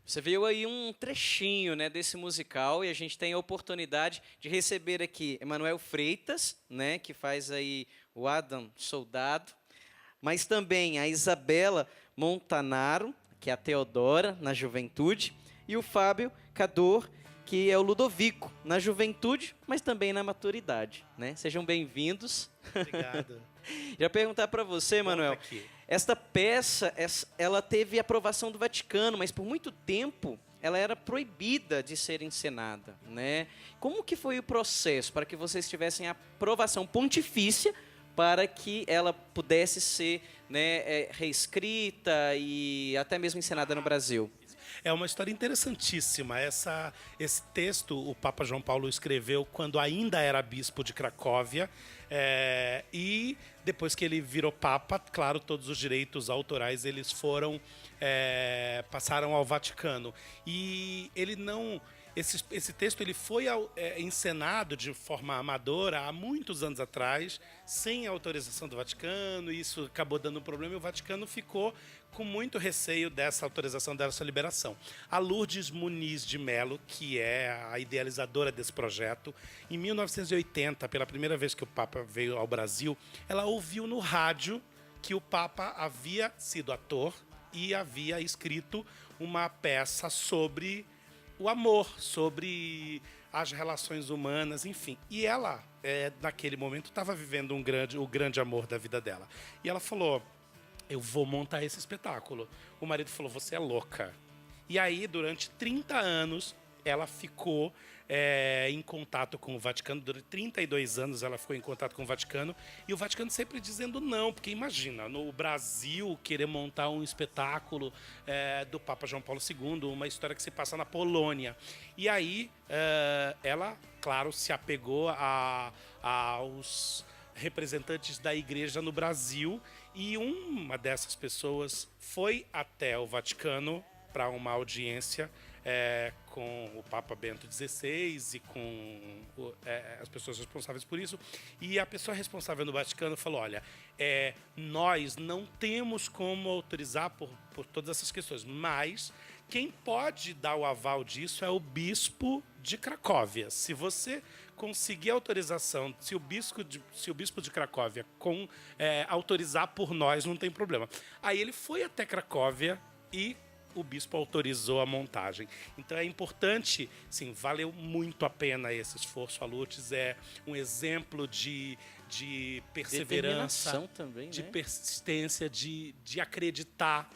Você viu aí um trechinho, né, desse musical e a gente tem a oportunidade de receber aqui Emanuel Freitas, né, que faz aí o Adam Soldado, mas também a Isabela Montanaro, que é a Teodora na juventude, e o Fábio Cador, que é o Ludovico na juventude, mas também na maturidade, né? Sejam bem-vindos. Obrigado. Já perguntar para você, Bom tá Manuel, aqui. esta peça, ela teve aprovação do Vaticano, mas por muito tempo ela era proibida de ser encenada, né? Como que foi o processo para que vocês tivessem a aprovação pontifícia para que ela pudesse ser, né, reescrita e até mesmo encenada no Brasil? É uma história interessantíssima. Esse texto o Papa João Paulo escreveu quando ainda era bispo de Cracóvia. E depois que ele virou Papa, claro, todos os direitos autorais eles passaram ao Vaticano. E ele não... Esse texto ele foi encenado de forma amadora há muitos anos atrás, sem autorização do Vaticano, e isso acabou dando um problema e o Vaticano ficou com muito receio dessa autorização, dessa liberação. A Lourdes Muniz de Mello, que é a idealizadora desse projeto, em 1980, pela primeira vez que o Papa veio ao Brasil, ela ouviu no rádio que o Papa havia sido ator e havia escrito uma peça sobre o amor, sobre as relações humanas, enfim. E ela, naquele momento, estava vivendo o grande amor da vida dela. E ela falou, eu vou montar esse espetáculo. O marido falou, você é louca. E aí, durante 30 anos, ela ficou em contato com o Vaticano. Durante 32 anos ela ficou em contato com o Vaticano. E o Vaticano sempre dizendo não. Porque imagina, no Brasil, querer montar um espetáculo do Papa João Paulo II, uma história que se passa na Polônia. E aí ela, claro, se apegou aos representantes da igreja no Brasil. E uma dessas pessoas foi até o Vaticano para uma audiência com o Papa Bento XVI e com as pessoas responsáveis por isso. E a pessoa responsável no Vaticano falou, olha, nós não temos como autorizar por todas essas questões, mas quem pode dar o aval disso é o bispo de Cracóvia. Se você conseguir autorização, se o bispo de Cracóvia autorizar por nós, não tem problema. Aí ele foi até Cracóvia e o bispo autorizou a montagem. Então é importante, sim, valeu muito a pena esse esforço. A Lourdes é um exemplo de perseverança, também, de né? persistência, de acreditar.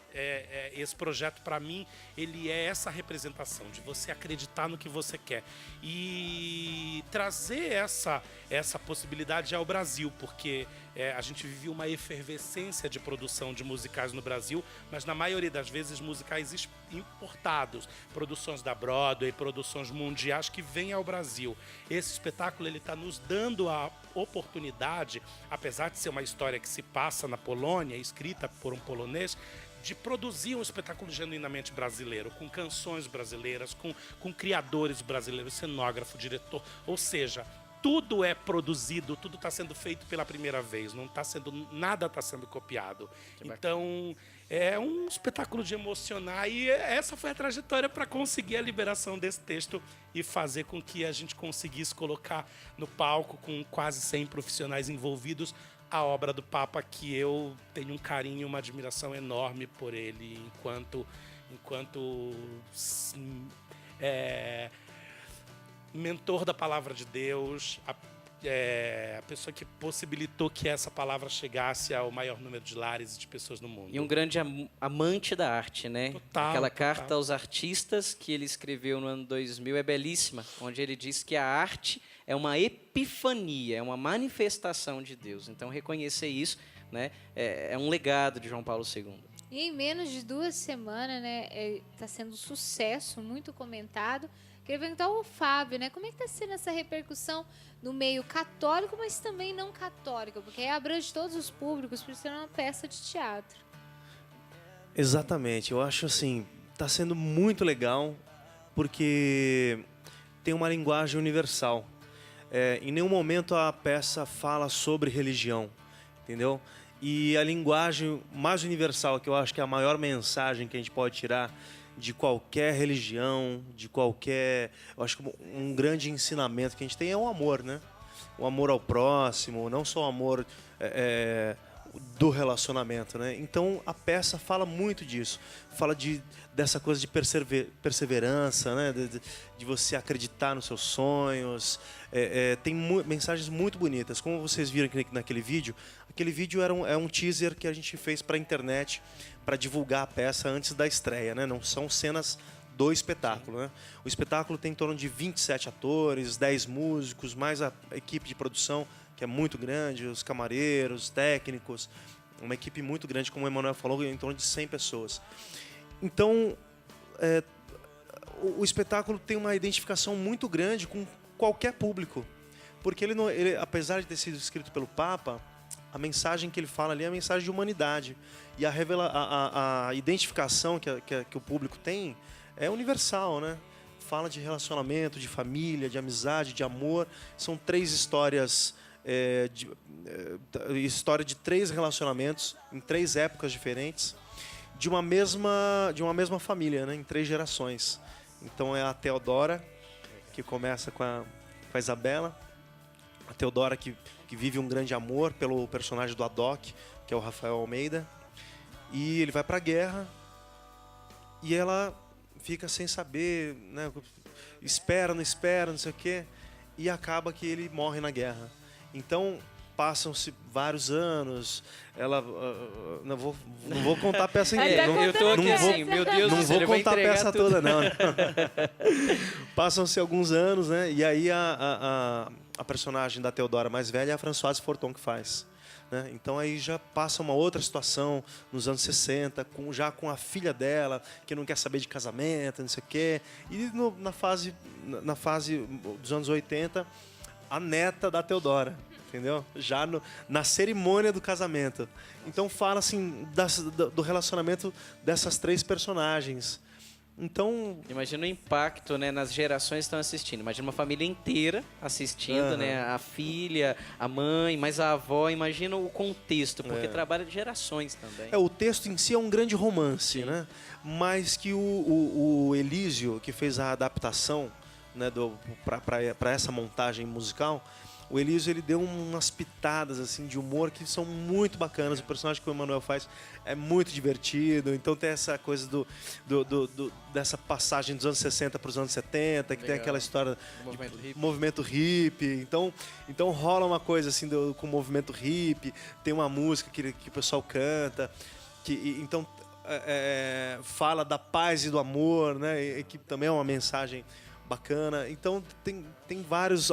Esse projeto, para mim, ele é essa representação, de você acreditar no que você quer. E trazer essa possibilidade ao Brasil, porque a gente vive uma efervescência de produção de musicais no Brasil, mas na maioria das vezes musicais importados, produções da Broadway, produções mundiais que vêm ao Brasil. Esse espetáculo ele está nos dando a oportunidade, apesar de ser uma história que se passa na Polônia, escrita por um polonês, de produzir um espetáculo genuinamente brasileiro, com canções brasileiras, com criadores brasileiros, cenógrafo, diretor, ou seja, tudo é produzido, tudo está sendo feito pela primeira vez, nada está sendo copiado. Então, é um espetáculo de emocionar e essa foi a trajetória para conseguir a liberação desse texto e fazer com que a gente conseguisse colocar no palco, com quase 100 profissionais envolvidos, a obra do Papa, que eu tenho um carinho, uma admiração enorme por ele, enquanto mentor da palavra de Deus, a pessoa que possibilitou que essa palavra chegasse ao maior número de lares e de pessoas no mundo. E um grande amante da arte, né? Total, Aquela total. carta aos artistas que ele escreveu no ano 2000 é belíssima, onde ele diz que a arte é uma epifania, é uma manifestação de Deus. Então, reconhecer isso, né, é um legado de João Paulo II. E em menos de 2 semanas, né, tá sendo um sucesso, muito comentado. Queria perguntar ao Fábio, né, como é que tá sendo essa repercussão no meio católico, mas também não católico, porque aí abrange todos os públicos, por ser uma peça de teatro. Exatamente, eu acho assim, tá sendo muito legal, porque tem uma linguagem universal. Em nenhum momento a peça fala sobre religião, entendeu? E a linguagem mais universal, que eu acho que é a maior mensagem que a gente pode tirar, de qualquer religião, de qualquer... Eu acho que um grande ensinamento que a gente tem é o amor, né? O amor ao próximo, não só o amor do relacionamento, né? Então a peça fala muito disso, fala dessa coisa de perseverança, né? De você acreditar nos seus sonhos. Tem mensagens muito bonitas, como vocês viram naquele vídeo. Aquele vídeo é um teaser que a gente fez para a internet para divulgar a peça antes da estreia, né? Não são cenas do espetáculo, né? O espetáculo tem em torno de 27 atores, 10 músicos, mais a equipe de produção, que é muito grande, os camareiros, técnicos, uma equipe muito grande, como o Emanuel falou, em torno de 100 pessoas. Então, o espetáculo tem uma identificação muito grande com qualquer público, porque ele, apesar de ter sido escrito pelo Papa, a mensagem que ele fala ali é a mensagem de humanidade, e a identificação que o público tem é universal, né? Fala de relacionamento, de família, de amizade, de amor. São 3 histórias, história de 3 relacionamentos em 3 épocas diferentes, de uma mesma família, né? Em 3 gerações. Então é a Teodora, que começa com a Isabela, a Teodora que vive um grande amor pelo personagem do Haddock, que é o Rafael Almeida, e ele vai para a guerra e ela fica sem saber, né? Espera, não sei o quê, e acaba que ele morre na guerra. Então passam-se vários anos. Ela não vou contar a peça inteira. Eu tô aqui assim, meu Deus não do céu, vou ele vai contar a entregar peça tudo. toda, não. Passam-se alguns anos, né? E aí a personagem da Teodora mais velha é a Françoise Forton que faz, né? Então aí já passa uma outra situação nos anos 60, já com a filha dela, que não quer saber de casamento, não sei o quê. E na fase dos anos 80, a neta da Teodora, entendeu? Já na cerimônia do casamento. Então fala assim do relacionamento dessas 3 personagens. Então, Imagina o impacto, né, nas gerações que estão assistindo. Imagina uma família inteira assistindo, né? A filha, a mãe, mais a avó. Imagina o contexto, porque trabalha de gerações também. o texto em si é um grande romance, né? Mas que o Elísio, que fez a adaptação, né, para essa montagem musical, o Elísio ele deu umas pitadas assim de humor que são muito bacanas. O personagem que o Emanuel faz é muito divertido. Então tem essa coisa dessa passagem dos anos 60 para os anos 70, que tem aquela história de movimento hippie. Então rola uma coisa assim com o movimento hippie. Tem uma música que o pessoal canta, então fala da paz e do amor, né? E que também é uma mensagem bacana. Então tem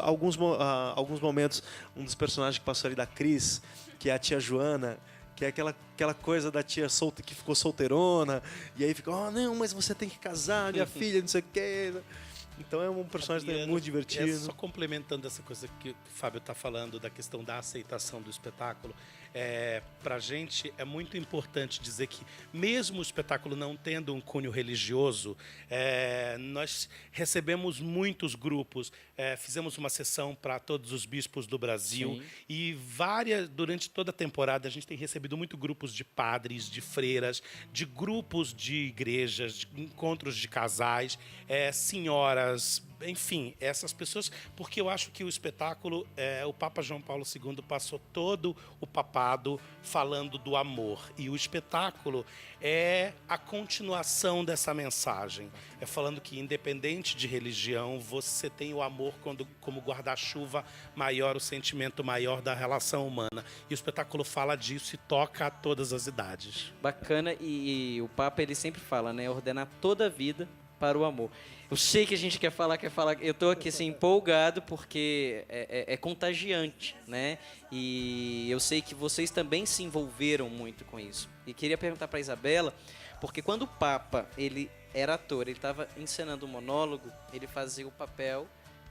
alguns momentos, um dos personagens que passou ali da Cris, que é a tia Joana, que é aquela coisa da tia solta que ficou solteirona, e aí fica, não, mas você tem que casar, minha filha, não sei o quê. Então é um personagem também muito divertido. Só complementando essa coisa que o Fábio está falando, da questão da aceitação do espetáculo, para a gente é muito importante dizer que, mesmo o espetáculo não tendo um cunho religioso, nós recebemos muitos grupos, fizemos uma sessão para todos os bispos do Brasil. Sim. E durante toda a temporada a gente tem recebido muito grupos de padres, de freiras, de grupos de igrejas, de encontros de casais, senhoras, enfim, essas pessoas, porque eu acho que o espetáculo, o Papa João Paulo II passou todo o papado falando do amor, e o espetáculo é a continuação dessa mensagem, falando que, independente de religião, você tem o amor como guarda-chuva maior, o sentimento maior da relação humana, e o espetáculo fala disso e toca a todas as idades. Bacana, e o Papa ele sempre fala, né, ordenar toda a vida para o amor. Eu sei que a gente quer falar, eu estou aqui assim, empolgado porque é contagiante, né? E eu sei que vocês também se envolveram muito com isso. E queria perguntar para a Isabela, porque quando o Papa ele era ator, ele estava encenando um monólogo, ele fazia o papel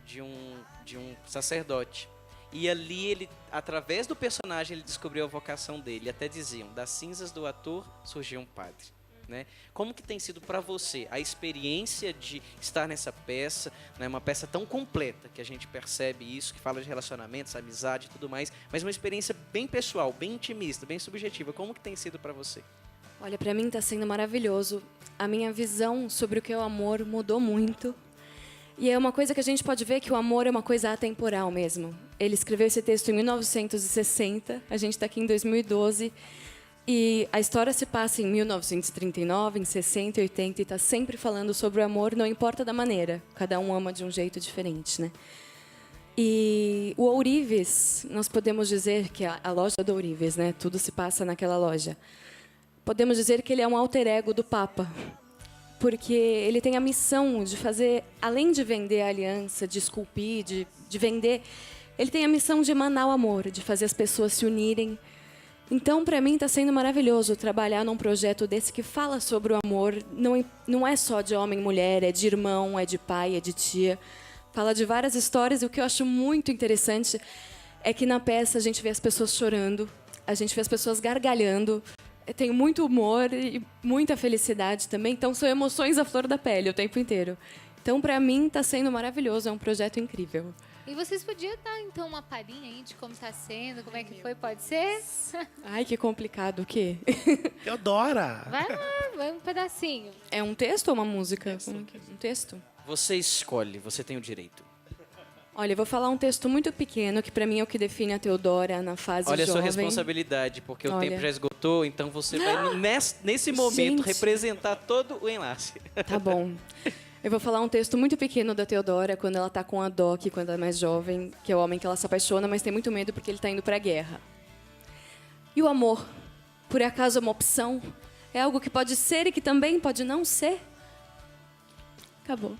de um sacerdote. E ali ele, através do personagem, ele descobriu a vocação dele. Até diziam, das cinzas do ator surgiu um padre. Né? Como que tem sido para você a experiência de estar nessa peça, né? Uma peça tão completa que a gente percebe isso, que fala de relacionamentos, amizade e tudo mais, mas uma experiência bem pessoal, bem intimista, bem subjetiva. Como que tem sido para você? Olha, para mim está sendo maravilhoso. A minha visão sobre o que é o amor mudou muito. E é uma coisa que a gente pode ver que o amor é uma coisa atemporal mesmo. Ele escreveu esse texto em 1960, a gente está aqui em 2012. E a história se passa em 1939, em 60, 80, e está sempre falando sobre o amor, não importa da maneira. Cada um ama de um jeito diferente, né? E o Ourives, nós podemos dizer que a loja do Ourives, né? Tudo se passa naquela loja. Podemos dizer que ele é um alter ego do Papa, porque ele tem a missão de fazer, além de vender a aliança, de esculpir, de vender, ele tem a missão de emanar o amor, de fazer as pessoas se unirem. Então, para mim, está sendo maravilhoso trabalhar num projeto desse que fala sobre o amor. Não é só de homem e mulher, é de irmão, é de pai, é de tia. Fala de várias histórias, e o que eu acho muito interessante é que na peça a gente vê as pessoas chorando, a gente vê as pessoas gargalhando, tem muito humor e muita felicidade também, então são emoções à flor da pele o tempo inteiro. Então, para mim, está sendo maravilhoso, é um projeto incrível. E vocês podiam dar, então, uma palhinha aí de como está sendo, como é que foi, pode ser? Ai, que complicado, o quê? Teodora! Vai um pedacinho. É um texto ou uma música? Um texto? Você escolhe, você tem o direito. Olha, eu vou falar um texto muito pequeno, que para mim é o que define a Teodora na fase Olha a jovem. sua responsabilidade, porque o Olha. tempo já esgotou, então você vai, nesse momento, Gente. representar todo o enlace. Tá bom. Eu vou falar um texto muito pequeno da Teodora, quando ela tá com a Doc, quando ela é mais jovem, que é o homem que ela se apaixona, mas tem muito medo porque ele tá indo pra guerra. E o amor, por acaso é uma opção? É algo que pode ser e que também pode não ser? Acabou.